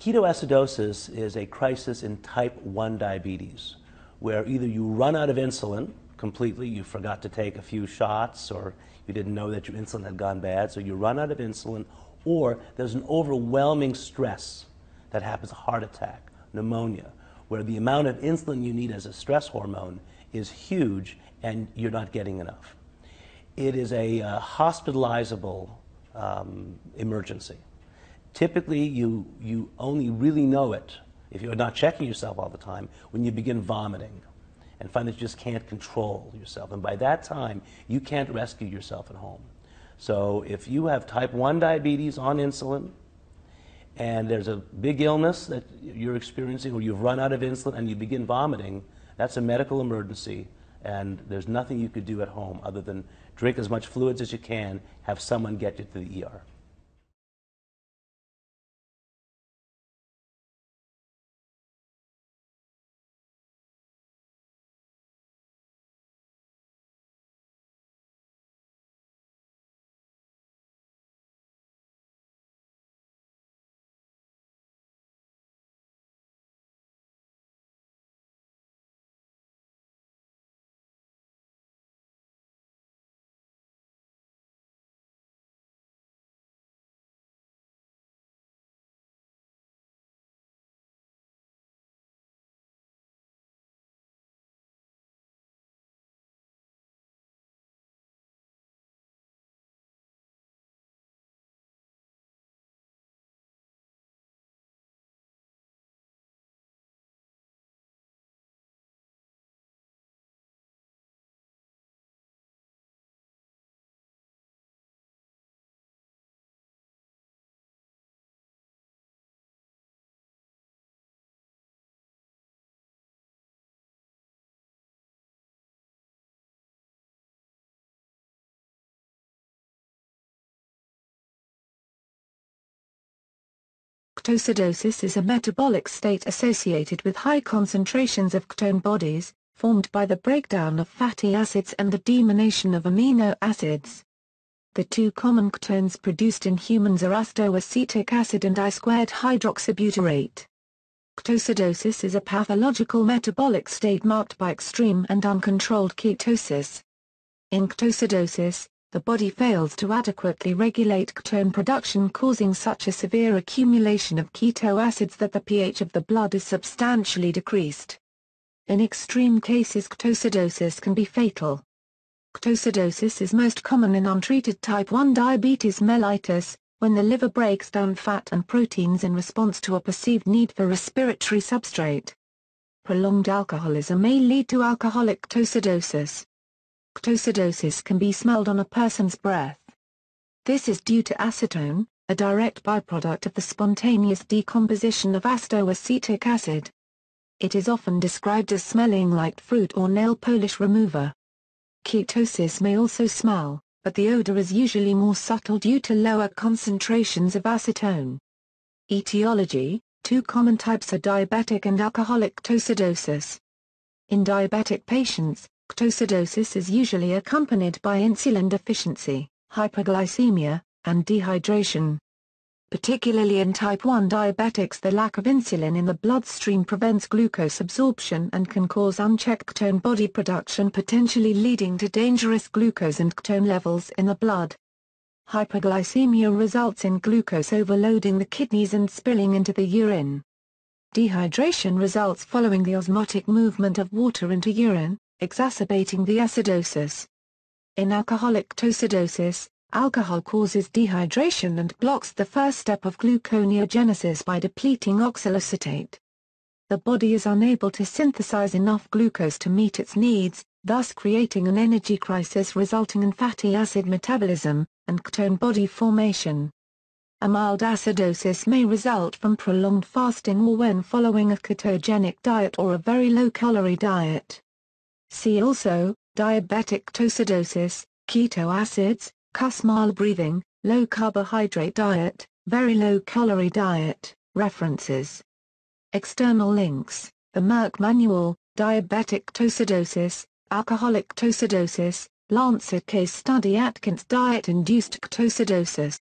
Ketoacidosis is a crisis in type 1 diabetes, where either you run out of insulin completely, you forgot to take a few shots, or you didn't know that your insulin had gone bad, so you run out of insulin, or there's an overwhelming stress that happens, a heart attack, pneumonia, where the amount of insulin you need as a stress hormone is huge and you're not getting enough. It is a hospitalizable emergency. Typically, you only really know it, if you're not checking yourself all the time, when you begin vomiting and find that you just can't control yourself. And by that time, you can't rescue yourself at home. So if you have type 1 diabetes on insulin, and there's a big illness that you're experiencing, or you've run out of insulin and you begin vomiting, that's a medical emergency, and there's nothing you could do at home other than drink as much fluids as you can, have someone get you to the ER. Ketoacidosis is a metabolic state associated with high concentrations of ketone bodies, formed by the breakdown of fatty acids and the deamination of amino acids. The two common ketones produced in humans are acetoacetic acid and I-2-hydroxybutyrate. Ketoacidosis is a pathological metabolic state marked by extreme and uncontrolled ketosis. In ketoacidosis, the body fails to adequately regulate ketone production, causing such a severe accumulation of keto acids that the pH of the blood is substantially decreased. In extreme cases, ketoacidosis can be fatal. Ketoacidosis is most common in untreated type 1 diabetes mellitus, when the liver breaks down fat and proteins in response to a perceived need for respiratory substrate. Prolonged alcoholism may lead to alcoholic ketoacidosis. Ketoacidosis can be smelled on a person's breath. This is due to acetone, a direct byproduct of the spontaneous decomposition of acetoacetic acid. It is often described as smelling like fruit or nail polish remover. Ketosis may also smell, but the odor is usually more subtle due to lower concentrations of acetone. Etiology: two common types are diabetic and alcoholic ketoacidosis. In diabetic patients, ketoacidosis is usually accompanied by insulin deficiency, hyperglycemia, and dehydration. Particularly in type 1 diabetics, the lack of insulin in the bloodstream prevents glucose absorption and can cause unchecked ketone body production, potentially leading to dangerous glucose and ketone levels in the blood. Hyperglycemia results in glucose overloading the kidneys and spilling into the urine. Dehydration results following the osmotic movement of water into urine, exacerbating the acidosis. In alcoholic ketoacidosis, alcohol causes dehydration and blocks the first step of gluconeogenesis by depleting oxaloacetate. The body is unable to synthesize enough glucose to meet its needs, thus creating an energy crisis resulting in fatty acid metabolism and ketone body formation. A mild acidosis may result from prolonged fasting or when following a ketogenic diet or a very low-calorie diet. See also, diabetic ketoacidosis, keto acids, Kussmaul breathing, low carbohydrate diet, very low calorie diet. References. External links: the Merck Manual, Diabetic Ketoacidosis, Alcoholic Ketoacidosis, Lancet Case Study, Atkins Diet-Induced Ketoacidosis.